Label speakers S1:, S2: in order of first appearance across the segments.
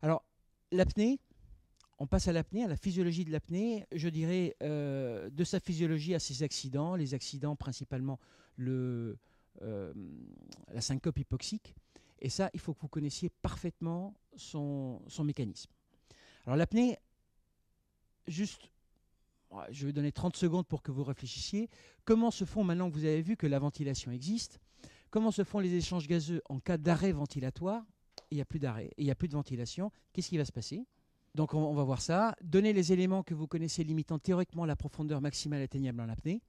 S1: Alors, l'apnée, on passe à l'apnée, à la physiologie de l'apnée. Je dirais de sa physiologie à ses accidents. Les accidents, principalement le, euh, la syncope hypoxique. Et ça, il faut que vous connaissiez parfaitement son mécanisme. Alors, l'apnée, juste, je vais donner 30 secondes pour que vous réfléchissiez. Comment se font, maintenant que vous avez vu que la ventilation existe, comment se font les échanges gazeux en cas d'arrêt ventilatoire? Il n'y a plus d'arrêt, il n'y a plus de ventilation. Qu'est-ce qui va se passer? Donc on va voir ça. Donner les éléments que vous connaissez limitant théoriquement la profondeur maximale atteignable en apnée.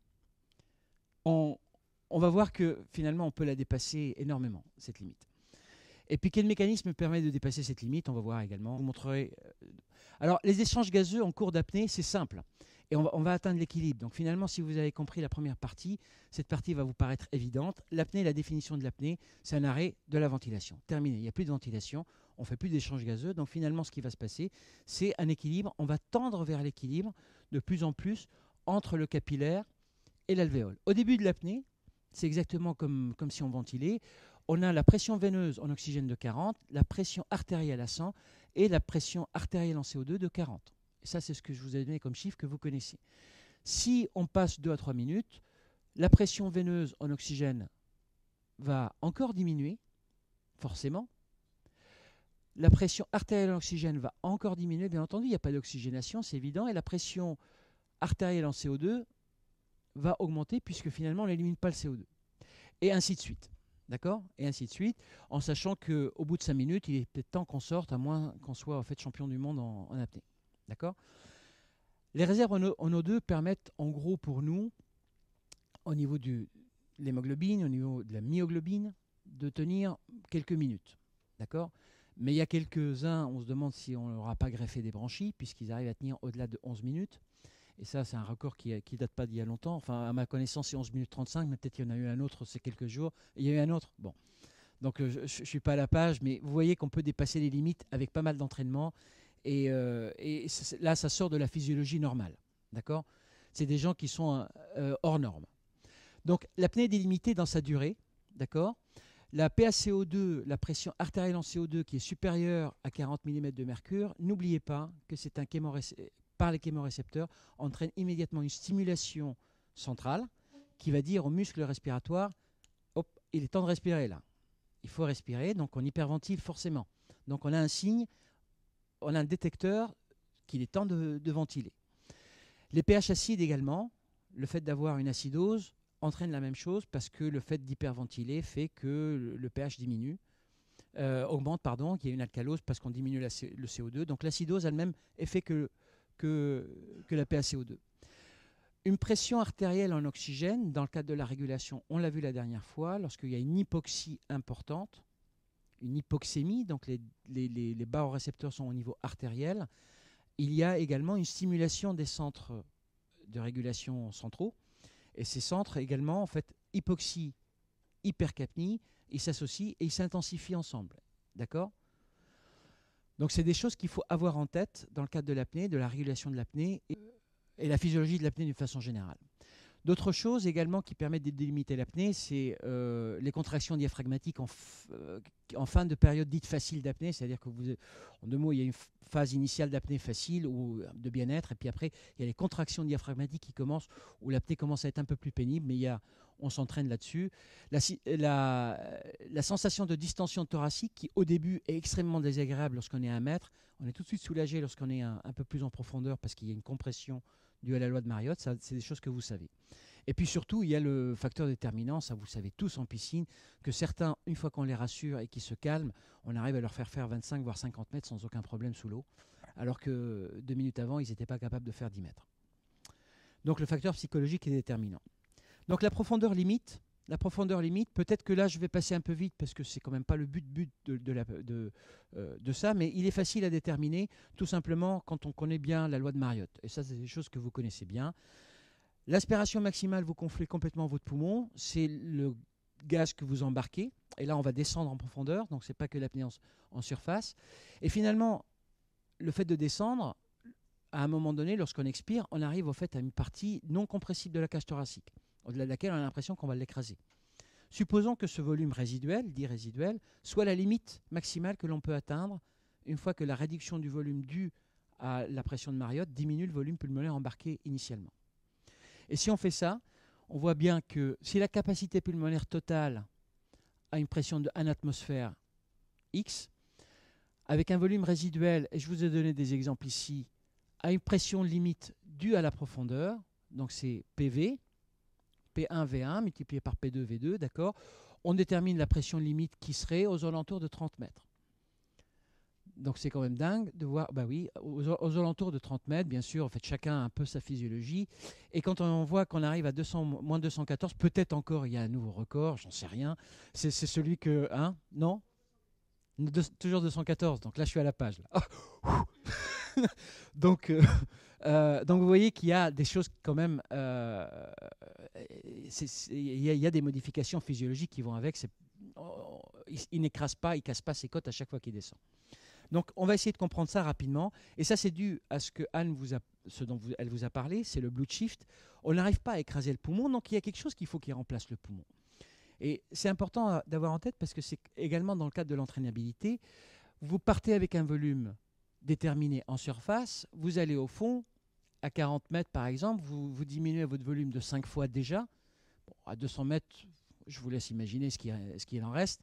S1: On, on va voir que finalement on peut la dépasser énormément, cette limite. Et puis quel mécanisme permet de dépasser cette limite? On va voir également. Je vous montrerai. Alors les échanges gazeux en cours d'apnée, c'est simple. Et on va atteindre l'équilibre. Donc finalement, si vous avez compris la première partie, cette partie va vous paraître évidente. L'apnée, la définition de l'apnée, c'est un arrêt de la ventilation. Terminé. Il n'y a plus de ventilation. On ne fait plus d'échanges gazeux. Donc finalement, ce qui va se passer, c'est un équilibre. On va tendre vers l'équilibre de plus en plus entre le capillaire et l'alvéole. Au début de l'apnée, c'est exactement comme si on ventilait. On a la pression veineuse en oxygène de 40, la pression artérielle à 100 et la pression artérielle en CO2 de 40. Et ça, c'est ce que je vous ai donné comme chiffre que vous connaissez. Si on passe 2 à 3 minutes, la pression veineuse en oxygène va encore diminuer, forcément. La pression artérielle en oxygène va encore diminuer. Bien entendu, il n'y a pas d'oxygénation, c'est évident. Et la pression artérielle en CO2 va augmenter puisque finalement, on n'élimine pas le CO2. Et ainsi de suite. D'accord? Et ainsi de suite, en sachant qu'au bout de 5 minutes, il est peut-être temps qu'on sorte, à moins qu'on soit en fait champion du monde en apnée. D'accord? Les réserves en O2 permettent en gros pour nous, au niveau de l'hémoglobine, au niveau de la myoglobine, de tenir quelques minutes. D'accord? Mais il y a quelques-uns, on se demande si on n'aura pas greffé des branchies, puisqu'ils arrivent à tenir au-delà de 11 minutes. Et ça, c'est un record qui ne date pas d'il y a longtemps. Enfin, à ma connaissance, c'est 11 minutes 35, mais peut-être qu'il y en a eu un autre ces quelques jours. Il y a eu un autre. Bon. Donc, je ne suis pas à la page, mais vous voyez qu'on peut dépasser les limites avec pas mal d'entraînement. Et là, ça sort de la physiologie normale. D'accord? C'est des gens qui sont hors normes. Donc, l'apnée est délimitée dans sa durée. D'accord? La PaCO2, la pression artérielle en CO2 qui est supérieure à 40 mm de mercure, n'oubliez pas que c'est un par les chémorécepteurs, entraîne immédiatement une stimulation centrale qui va dire au muscle respiratoire, hop, il est temps de respirer là. Il faut respirer, donc on hyperventile forcément. Donc on a un signe, on a un détecteur qu'il est temps de ventiler. Les pH acides également, le fait d'avoir une acidose entraîne la même chose parce que le fait d'hyperventiler fait que le pH diminue, augmente, pardon, qu'il y a une alcalose parce qu'on diminue le CO2. Donc l'acidose a le même effet que la PaCO2. Une pression artérielle en oxygène, dans le cadre de la régulation, on l'a vu la dernière fois, lorsqu'il y a une hypoxie importante, une hypoxémie, donc les barorécepteurs sont au niveau artériel, il y a également une stimulation des centres de régulation centraux. Et ces centres également, en fait, hypoxie, hypercapnie, ils s'associent et ils s'intensifient ensemble. D'accord? Donc, c'est des choses qu'il faut avoir en tête dans le cadre de l'apnée, de la régulation de l'apnée et la physiologie de l'apnée d'une façon générale. D'autres choses également qui permettent de délimiter l'apnée, c'est les contractions diaphragmatiques en fin de période dite facile d'apnée, c'est-à-dire que en deux mots, il y a une phase initiale d'apnée facile ou de bien-être, et puis après, il y a les contractions diaphragmatiques qui commencent, où l'apnée commence à être un peu plus pénible, mais on s'entraîne là-dessus. La sensation de distension thoracique qui, au début, est extrêmement désagréable lorsqu'on est à 1 mètre, on est tout de suite soulagé lorsqu'on est un peu plus en profondeur parce qu'il y a une compression due à la loi de Mariotte, ça, c'est des choses que vous savez. Et puis surtout, il y a le facteur déterminant, ça vous le savez tous en piscine, que certains, une fois qu'on les rassure et qu'ils se calment, on arrive à leur faire 25 voire 50 mètres sans aucun problème sous l'eau, alors que 2 minutes avant, ils n'étaient pas capables de faire 10 mètres. Donc le facteur psychologique est déterminant. Donc la profondeur limite, peut-être que là je vais passer un peu vite parce que c'est quand même pas le but de ça, mais il est facile à déterminer tout simplement quand on connaît bien la loi de Mariotte. Et ça, c'est des choses que vous connaissez bien. L'aspiration maximale, vous gonflez complètement votre poumon, c'est le gaz que vous embarquez. Et là, on va descendre en profondeur, donc ce n'est pas que l'apnée en surface. Et finalement, le fait de descendre, à un moment donné, lorsqu'on expire, on arrive au fait à une partie non compressible de la cage thoracique, au-delà de laquelle on a l'impression qu'on va l'écraser. Supposons que ce volume résiduel, dit résiduel, soit la limite maximale que l'on peut atteindre une fois que la réduction du volume due à la pression de Mariotte diminue le volume pulmonaire embarqué initialement. Et si on fait ça, on voit bien que si la capacité pulmonaire totale a une pression de 1 atmosphère X, avec un volume résiduel, et je vous ai donné des exemples ici, à une pression limite due à la profondeur, donc c'est PV, P1 V1 multiplié par P2 V2, d'accord, on détermine la pression limite qui serait aux alentours de 30 mètres. Donc c'est quand même dingue de voir, bah oui, aux alentours de 30 mètres, bien sûr, en fait, chacun a un peu sa physiologie. Et quand on voit qu'on arrive à moins 214, peut-être encore il y a un nouveau record, j'en sais rien. C'est celui que, hein, non, toujours 214, donc là je suis à la page. Là. donc vous voyez qu'il y a des choses quand même, il y a des modifications physiologiques qui vont avec. Il n'écrase pas, il ne casse pas ses côtes à chaque fois qu'il descend. Donc on va essayer de comprendre ça rapidement. Et ça c'est dû à ce que Anne ce dont elle vous a parlé, c'est le Blue Shift. On n'arrive pas à écraser le poumon, donc il y a quelque chose qu'il faut qui remplace le poumon. Et c'est important d'avoir en tête parce que c'est également dans le cadre de l'entraînabilité. Vous partez avec un volume déterminé en surface, vous allez au fond, à 40 mètres par exemple, vous diminuez votre volume de 5 fois déjà. Bon, à 200 mètres, je vous laisse imaginer ce qu'il en reste.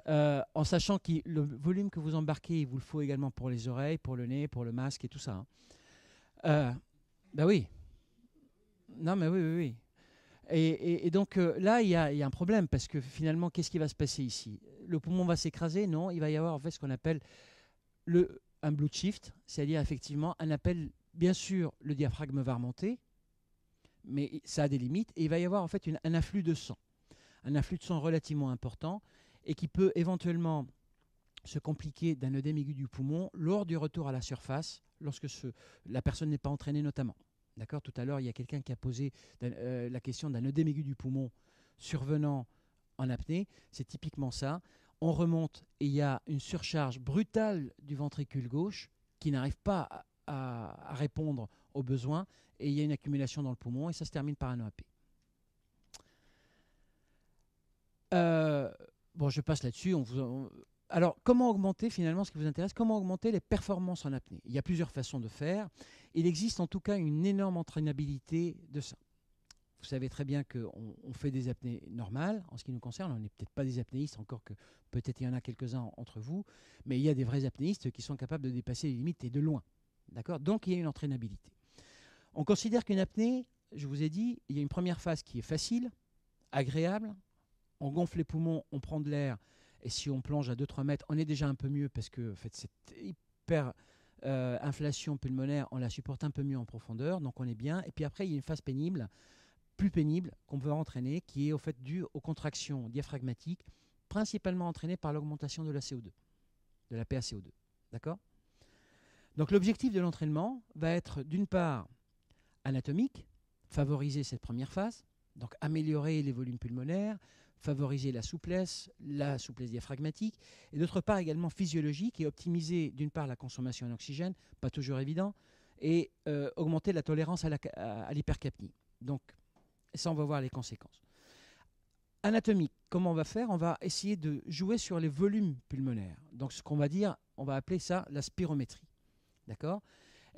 S1: En sachant que le volume que vous embarquez, il vous le faut également pour les oreilles, pour le nez, pour le masque et tout ça. Ben oui. Non, mais oui, oui, oui. Et donc là, il y a un problème parce que finalement, qu'est-ce qui va se passer ici? Le poumon va s'écraser? Non, il va y avoir en fait ce qu'on appelle un Blue Shift, c'est-à-dire effectivement un appel. Bien sûr, le diaphragme va remonter, mais ça a des limites et il va y avoir en fait un afflux de sang relativement important et qui peut éventuellement se compliquer d'un œdème aigu du poumon lors du retour à la surface, lorsque la personne n'est pas entraînée notamment. D'accord ? Tout à l'heure, il y a quelqu'un qui a posé la question d'un œdème aigu du poumon survenant en apnée. C'est typiquement ça. On remonte et il y a une surcharge brutale du ventricule gauche qui n'arrive pas à répondre aux besoins et il y a une accumulation dans le poumon et ça se termine par un EAP. Bon, je passe là-dessus. Alors, comment augmenter finalement ce qui vous intéresse? Comment augmenter les performances en apnée? Il y a plusieurs façons de faire. Il existe en tout cas une énorme entraînabilité de ça. Vous savez très bien qu'on fait des apnées normales en ce qui nous concerne. On n'est peut-être pas des apnéistes, encore que peut-être il y en a quelques-uns entre vous, mais il y a des vrais apnéistes qui sont capables de dépasser les limites et de loin. D'accord ? Donc, il y a une entraînabilité. On considère qu'une apnée, je vous ai dit, il y a une première phase qui est facile, agréable. On gonfle les poumons, on prend de l'air, et si on plonge à 2-3 mètres, on est déjà un peu mieux parce que en fait, cette hyper inflation pulmonaire, on la supporte un peu mieux en profondeur, donc on est bien. Et puis après, il y a une phase pénible, plus pénible, qu'on peut entraîner, qui est au fait due aux contractions diaphragmatiques, principalement entraînées par l'augmentation de la CO2, de la PaCO2. D'accord ? Donc l'objectif de l'entraînement va être d'une part anatomique, favoriser cette première phase, donc améliorer les volumes pulmonaires, favoriser la souplesse diaphragmatique, et d'autre part également physiologique et optimiser d'une part la consommation en oxygène, pas toujours évident, et augmenter la tolérance à l'hypercapnie. Donc ça, on va voir les conséquences. Anatomique, comment on va faire? On va essayer de jouer sur les volumes pulmonaires. Donc ce qu'on va dire, on va appeler ça la spirométrie. D'accord ?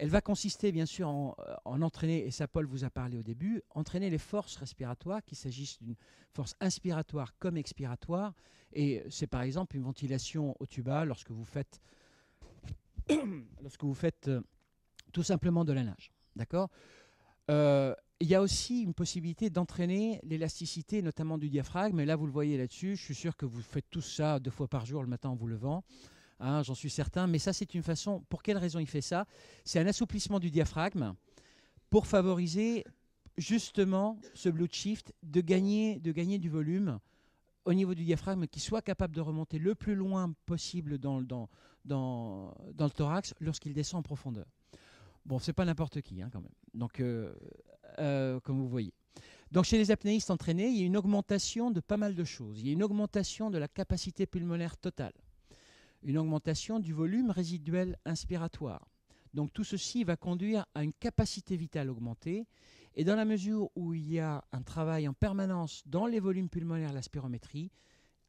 S1: Elle va consister bien sûr en entraîner, et ça Paul vous a parlé au début, entraîner les forces respiratoires, qu'il s'agisse d'une force inspiratoire comme expiratoire. Et c'est par exemple une ventilation au tuba lorsque vous faites tout simplement de la nage. D'accord ? Il y a aussi une possibilité d'entraîner l'élasticité, notamment du diaphragme. Et là, vous le voyez là-dessus, je suis sûr que vous faites tous ça 2 fois par jour le matin en vous levant. Hein, j'en suis certain, mais ça c'est une façon. Pour quelle raison il fait ça? C'est un assouplissement du diaphragme pour favoriser justement ce Blue Shift, de gagner du volume au niveau du diaphragme qui soit capable de remonter le plus loin possible dans le thorax lorsqu'il descend en profondeur. Bon, c'est pas n'importe qui hein, quand même. Donc, comme vous voyez. Donc chez les apnéistes entraînés, il y a une augmentation de pas mal de choses. Il y a une augmentation de la capacité pulmonaire totale, une augmentation du volume résiduel inspiratoire. Donc tout ceci va conduire à une capacité vitale augmentée. Et dans la mesure où il y a un travail en permanence dans les volumes pulmonaires, la spirométrie,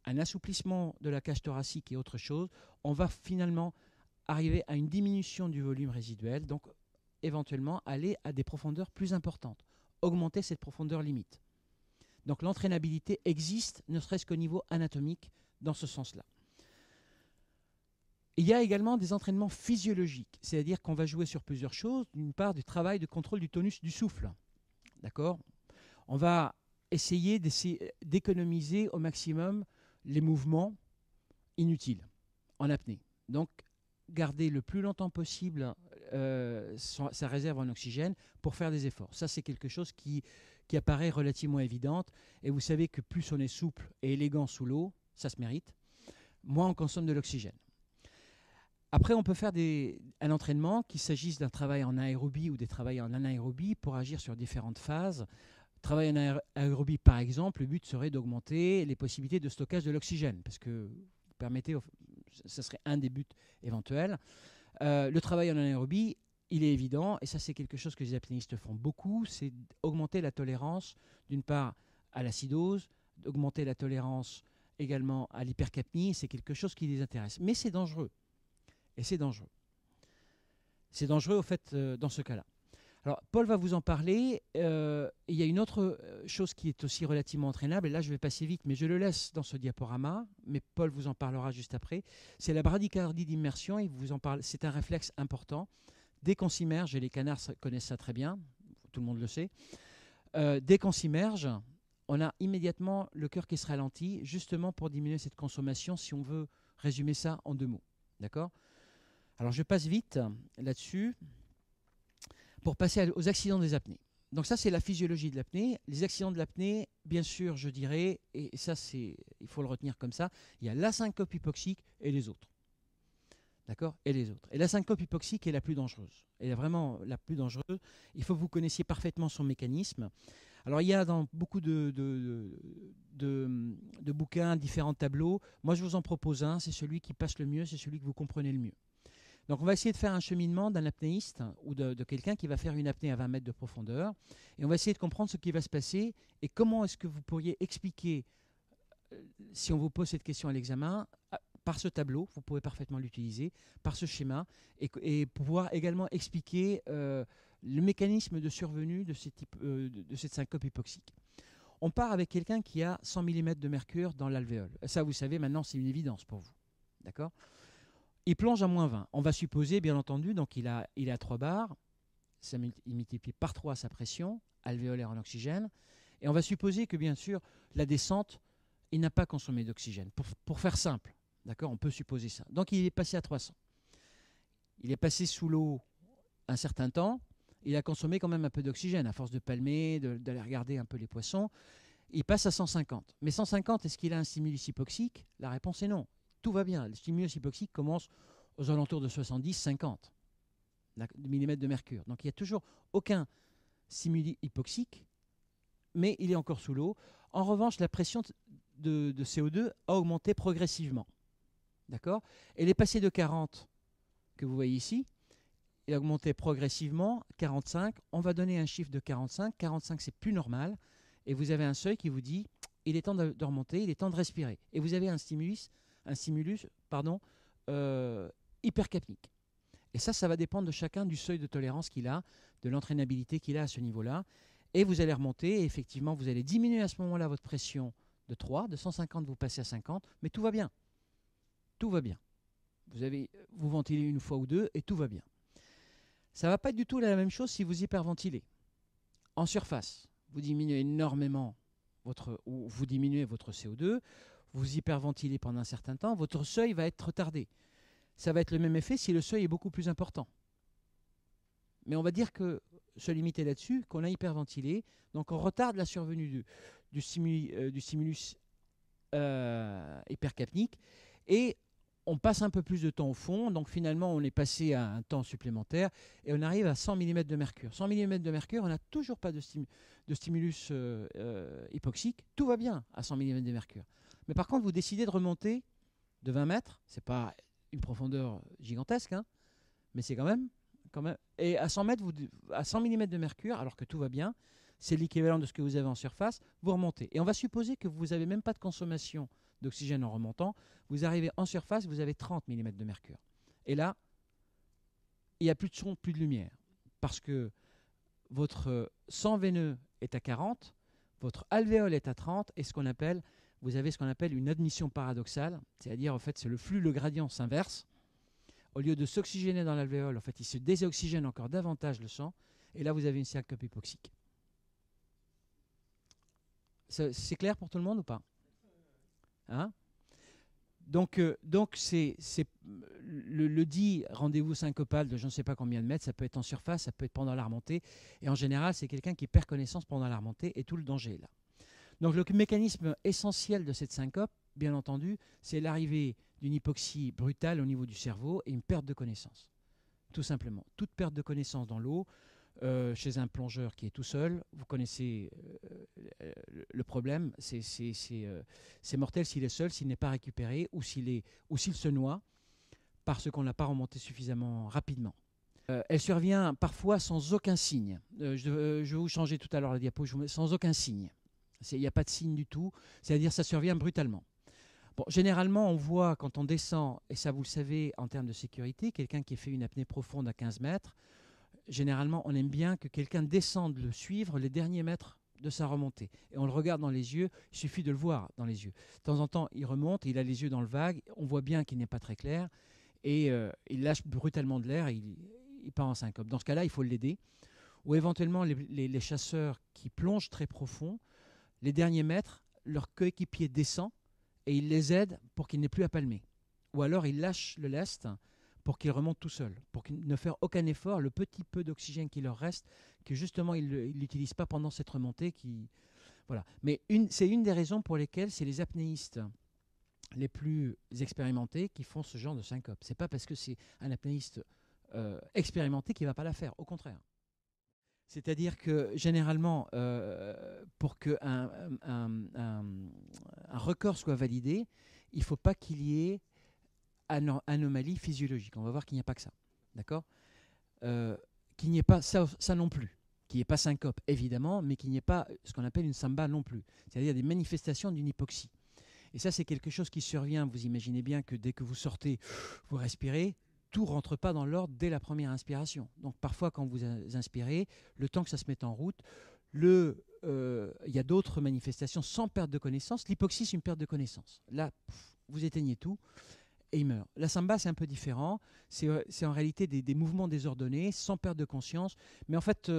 S1: un assouplissement de la cage thoracique et autre chose, on va finalement arriver à une diminution du volume résiduel, donc éventuellement aller à des profondeurs plus importantes, augmenter cette profondeur limite. Donc l'entraînabilité existe, ne serait-ce qu'au niveau anatomique, dans ce sens-là. Il y a également des entraînements physiologiques, c'est-à-dire qu'on va jouer sur plusieurs choses. D'une part, du travail de contrôle du tonus du souffle. D'accord ? On va essayer d'économiser au maximum les mouvements inutiles en apnée. Donc, garder le plus longtemps possible sa réserve en oxygène pour faire des efforts. Ça, c'est quelque chose qui apparaît relativement évidente. Et vous savez que plus on est souple et élégant sous l'eau, ça se mérite, moins on consomme de l'oxygène. Après, on peut faire un entraînement, qu'il s'agisse d'un travail en aérobie ou des travails en anaérobie, pour agir sur différentes phases. Travail en aérobie, par exemple, le but serait d'augmenter les possibilités de stockage de l'oxygène, parce que, vous permettez, ce serait un des buts éventuels. Le travail en anaérobie, il est évident, et ça c'est quelque chose que les apnéistes font beaucoup, c'est d'augmenter la tolérance, d'une part, à l'acidose, d'augmenter la tolérance également à l'hypercapnie, c'est quelque chose qui les intéresse. Mais c'est dangereux. Et c'est dangereux. C'est dangereux, au fait, dans ce cas-là. Alors, Paul va vous en parler. Il y a une autre chose qui est aussi relativement entraînable, et là, je vais passer vite, mais je le laisse dans ce diaporama, mais Paul vous en parlera juste après. C'est la bradycardie d'immersion. Il vous en parle. C'est un réflexe important. Dès qu'on s'immerge, et les canards connaissent ça très bien, tout le monde le sait, dès qu'on s'immerge, on a immédiatement le cœur qui se ralentit, justement pour diminuer cette consommation, si on veut résumer ça en 2 mots. D'accord ? Alors, je passe vite là-dessus pour passer aux accidents des apnées. Donc ça, c'est la physiologie de l'apnée. Les accidents de l'apnée, bien sûr, je dirais, et ça, il faut le retenir comme ça, il y a la syncope hypoxique et les autres. D'accord ? Et les autres. Et la syncope hypoxique est la plus dangereuse. Elle est vraiment la plus dangereuse. Il faut que vous connaissiez parfaitement son mécanisme. Alors, il y a dans beaucoup de bouquins, différents tableaux. Moi, je vous en propose un. C'est celui qui passe le mieux, c'est celui que vous comprenez le mieux. Donc on va essayer de faire un cheminement d'un apnéiste ou de quelqu'un qui va faire une apnée à 20 mètres de profondeur. Et on va essayer de comprendre ce qui va se passer et comment est-ce que vous pourriez expliquer, si on vous pose cette question à l'examen, par ce tableau, vous pouvez parfaitement l'utiliser, par ce schéma, et pouvoir également expliquer le mécanisme de survenue de cette syncope hypoxique. On part avec quelqu'un qui a 100 mm de mercure dans l'alvéole. Ça, vous savez, maintenant, c'est une évidence pour vous. D'accord ? Il plonge à moins 20. On va supposer, bien entendu, donc il est à 3 bars, il multiplie par 3 sa pression alvéolaire en oxygène, et on va supposer que, bien sûr, la descente, il n'a pas consommé d'oxygène. Pour faire simple, d'accord, on peut supposer ça. Donc il est passé à 300. Il est passé sous l'eau un certain temps, il a consommé quand même un peu d'oxygène, à force de palmer, d'aller regarder un peu les poissons. Il passe à 150. Mais 150, est-ce qu'il a un stimulus hypoxique ? La réponse est non. Tout va bien. Le stimulus hypoxique commence aux alentours de 70-50 mm de mercure. Donc il n'y a toujours aucun stimulus hypoxique, mais il est encore sous l'eau. En revanche, la pression de CO2 a augmenté progressivement. D'accord ? Elle est passée de 40, que vous voyez ici, elle a augmenté progressivement, 45. On va donner un chiffre de 45. 45, c'est plus normal. Et vous avez un seuil qui vous dit, il est temps de remonter, il est temps de respirer. Et vous avez un stimulus hypercapnique. Et ça va dépendre de chacun du seuil de tolérance qu'il a, de l'entraînabilité qu'il a à ce niveau-là. Et vous allez remonter, et effectivement, vous allez diminuer à ce moment-là votre pression de 3, de 150, vous passez à 50, mais tout va bien. Tout va bien. Vous ventilez une fois ou deux, et tout va bien. Ça ne va pas être du tout la même chose si vous hyperventilez. En surface, vous diminuez énormément vous diminuez votre CO2, vous hyperventilez pendant un certain temps, votre seuil va être retardé. Ça va être le même effet si le seuil est beaucoup plus important. Mais on va dire que se limiter là-dessus, qu'on a hyperventilé, donc on retarde la survenue du stimulus hypercapnique, et on passe un peu plus de temps au fond, donc finalement on est passé à un temps supplémentaire, et on arrive à 100 mm de mercure. 100 mm de mercure, on n'a toujours pas de stimulus hypoxique, tout va bien à 100 mm de mercure. Mais par contre, vous décidez de remonter de 20 mètres, c'est pas une profondeur gigantesque, hein, mais c'est quand même. Et à 100 mètres, à 100 mm de mercure, alors que tout va bien, c'est l'équivalent de ce que vous avez en surface, vous remontez. Et on va supposer que vous n'avez même pas de consommation d'oxygène en remontant. Vous arrivez en surface, vous avez 30 mm de mercure. Et là, il n'y a plus de son, plus de lumière. Parce que votre sang veineux est à 40, votre alvéole est à 30, et vous avez ce qu'on appelle une admission paradoxale, c'est-à-dire en fait c'est le flux, le gradient s'inverse. Au lieu de s'oxygéner dans l'alvéole, en fait il se désoxygène encore davantage le sang, et là vous avez une syncope hypoxique. C'est clair pour tout le monde ou pas? Hein? Donc c'est le dit rendez-vous syncopal de je ne sais pas combien de mètres, ça peut être en surface, ça peut être pendant la remontée, et en général c'est quelqu'un qui perd connaissance pendant la remontée, et tout le danger est là. Donc le mécanisme essentiel de cette syncope, bien entendu, c'est l'arrivée d'une hypoxie brutale au niveau du cerveau et une perte de connaissance. Tout simplement. Toute perte de connaissance dans l'eau, chez un plongeur qui est tout seul, vous connaissez le problème, c'est mortel s'il est seul, s'il n'est pas récupéré ou s'il se noie parce qu'on ne l'a pas remonté suffisamment rapidement. Elle survient parfois sans aucun signe. Je vais vous changer tout à l'heure la diapo, sans aucun signe. Il n'y a pas de signe du tout, c'est-à-dire ça survient brutalement. Bon, généralement, on voit quand on descend, et ça vous le savez en termes de sécurité, quelqu'un qui fait une apnée profonde à 15 mètres, généralement, on aime bien que quelqu'un descende le suivre les derniers mètres de sa remontée. Et on le regarde dans les yeux, il suffit de le voir dans les yeux. De temps en temps, il remonte, il a les yeux dans le vague, on voit bien qu'il n'est pas très clair, et il lâche brutalement de l'air, et il part en syncope. Dans ce cas-là, il faut l'aider. Ou éventuellement, les chasseurs qui plongent très profond, les derniers mètres, leur coéquipier descend, et il les aide pour qu'il n'ait plus à palmer. Ou alors, il lâche le lest pour qu'ils remontent tout seuls, pour qu'ils ne fassent aucun effort, le petit peu d'oxygène qui leur reste, que justement ils ne l'utilisent pas pendant cette remontée. Voilà. Mais c'est une des raisons pour lesquelles c'est les apnéistes les plus expérimentés qui font ce genre de syncope. Ce n'est pas parce que c'est un apnéiste expérimenté qui ne va pas la faire, au contraire. C'est-à-dire que généralement, pour qu'un record soit validé, il ne faut pas qu'il y ait anomalie physiologique. On va voir qu'il n'y a pas que ça. D'accord, qu'il n'y ait pas ça non plus. Qu'il n'y ait pas syncope, évidemment, mais qu'il n'y ait pas ce qu'on appelle une samba non plus. C'est-à-dire des manifestations d'une hypoxie. Et ça, c'est quelque chose qui survient. Vous imaginez bien que dès que vous sortez, vous respirez, tout ne rentre pas dans l'ordre dès la première inspiration. Donc parfois, quand vous inspirez, le temps que ça se mette en route, il y a d'autres manifestations sans perte de connaissance. L'hypoxie, c'est une perte de connaissance. Là, vous éteignez tout et il meurt. La samba, c'est un peu différent. C'est en réalité des mouvements désordonnés, sans perte de conscience. Mais en fait,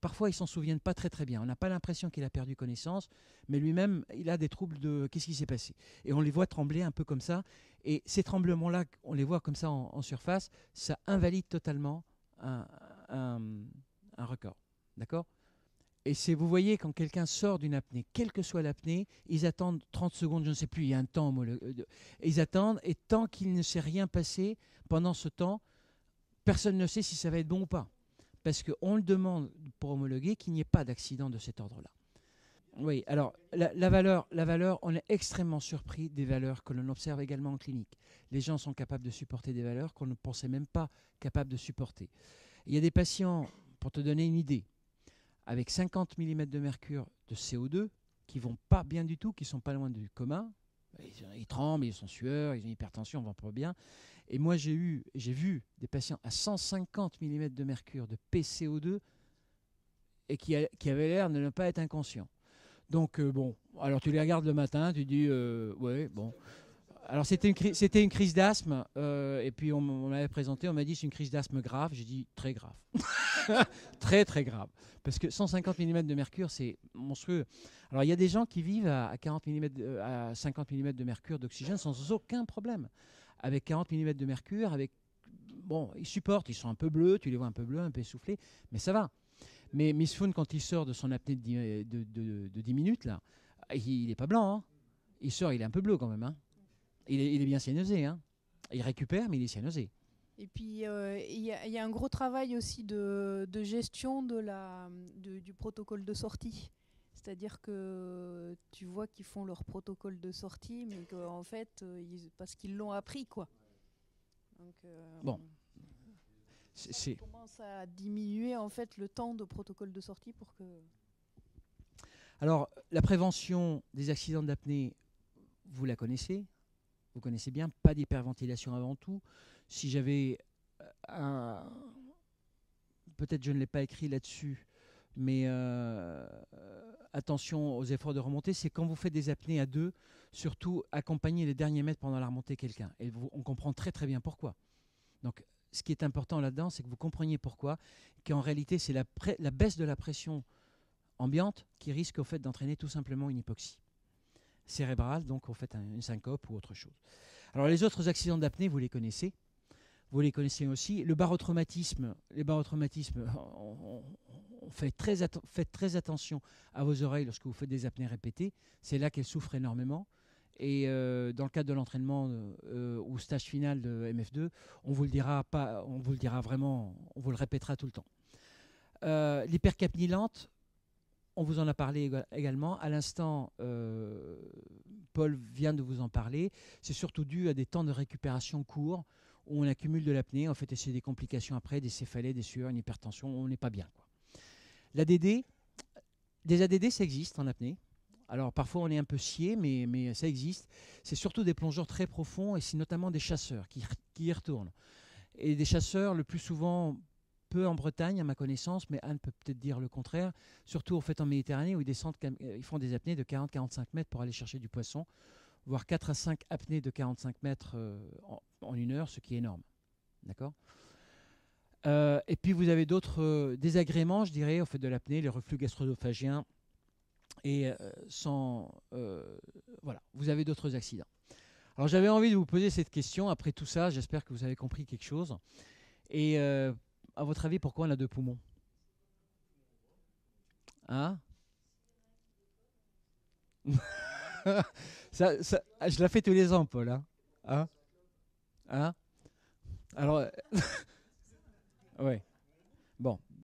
S1: parfois, ils ne s'en souviennent pas très très bien. On n'a pas l'impression qu'il a perdu connaissance, mais lui-même, il a des troubles de qu'est-ce qui s'est passé. Et on les voit trembler un peu comme ça. Et ces tremblements-là, on les voit comme ça en surface, ça invalide totalement un record. D'accord ? Et vous voyez, quand quelqu'un sort d'une apnée, quelle que soit l'apnée, ils attendent 30 secondes, je ne sais plus, il y a un temps. Ils attendent, et tant qu'il ne s'est rien passé pendant ce temps, personne ne sait si ça va être bon ou pas. Parce qu'on le demande pour homologuer qu'il n'y ait pas d'accident de cet ordre-là. Oui, alors la valeur, on est extrêmement surpris des valeurs que l'on observe également en clinique. Les gens sont capables de supporter des valeurs qu'on ne pensait même pas capables de supporter. Il y a des patients, pour te donner une idée, avec 50 mm de mercure de CO2, qui ne vont pas bien du tout, qui ne sont pas loin du coma. Ils tremblent, ils sont sueurs, ils ont une hypertension, on ne va pas bien. Et moi, j'ai vu des patients à 150 mm de mercure de PCO2 et qui avaient l'air de ne pas être inconscients. Donc, bon, alors tu les regardes le matin, tu dis, ouais, bon. Alors, c'était une crise d'asthme, et puis on m'avait présenté, on m'a dit c'est une crise d'asthme grave. J'ai dit très grave. Très, très grave. Parce que 150 mm de mercure, c'est monstrueux. Alors, il y a des gens qui vivent à 40 mm, à 50 mm de mercure d'oxygène sans aucun problème. Avec 40 mm de mercure, bon, ils supportent, ils sont un peu bleus, tu les vois un peu bleus, un peu essoufflés, mais ça va. Mais Miss Foon, quand il sort de son apnée de 10 minutes, là, il n'est pas blanc. Hein. Il sort, il est un peu bleu quand même. Hein. Il est bien cyanosé. Hein. Il récupère, mais il est cyanosé.
S2: Et puis, il y a un gros travail aussi de gestion du protocole de sortie. C'est-à-dire que tu vois qu'ils font leur protocole de sortie, mais qu'en fait, parce qu'ils l'ont appris, quoi. Donc,
S1: bon.
S2: Ça commence à diminuer, en fait, le temps de protocole de sortie pour que...
S1: Alors, la prévention des accidents d'apnée, vous la connaissez. Vous connaissez bien, pas d'hyperventilation avant tout. Si j'avais peut-être je ne l'ai pas écrit là-dessus, mais attention aux efforts de remontée, c'est quand vous faites des apnées à deux, surtout accompagner les derniers mètres pendant la remontée quelqu'un. Et on comprend très très bien pourquoi. Donc ce qui est important là-dedans, c'est que vous compreniez pourquoi, qu'en réalité c'est la baisse de la pression ambiante qui risque au fait d'entraîner tout simplement une hypoxie cérébrale, donc au fait une syncope ou autre chose. Alors les autres accidents d'apnée, vous les connaissez. Vous les connaissez aussi. Le barotraumatisme, les barotraumatismes, faites très attention à vos oreilles lorsque vous faites des apnées répétées. C'est là qu'elles souffrent énormément. Et dans le cadre de l'entraînement ou stage final de MF2, on vous le dira pas, on vous le dira vraiment, on vous le répétera tout le temps. L'hypercapnie lente, on vous en a parlé également. À l'instant, Paul vient de vous en parler. C'est surtout dû à des temps de récupération courts où on accumule de l'apnée. En fait, et c'est des complications après, des céphalées, des sueurs, une hypertension. On n'est pas bien, quoi. L'ADD, des ADD, ça existe en apnée. Alors parfois on est un peu scié, mais ça existe. C'est surtout des plongeurs très profonds et c'est notamment des chasseurs qui y retournent. Et des chasseurs, le plus souvent, peu en Bretagne à ma connaissance, mais Anne peut peut-être dire le contraire, surtout au fait en Méditerranée où ils font des apnées de 40-45 mètres pour aller chercher du poisson, voire 4 à 5 apnées de 45 mètres en une heure, ce qui est énorme. D'accord ? Et puis vous avez d'autres désagréments, je dirais, au fait de l'apnée, les reflux gastro-œsophagiens. Et voilà, vous avez d'autres accidents. Alors j'avais envie de vous poser cette question. Après tout ça, j'espère que vous avez compris quelque chose. Et à votre avis, pourquoi on a deux poumons? Hein? Je la fais tous les ans, Paul. Hein? Hein? Hein? Alors, ouais. Bon.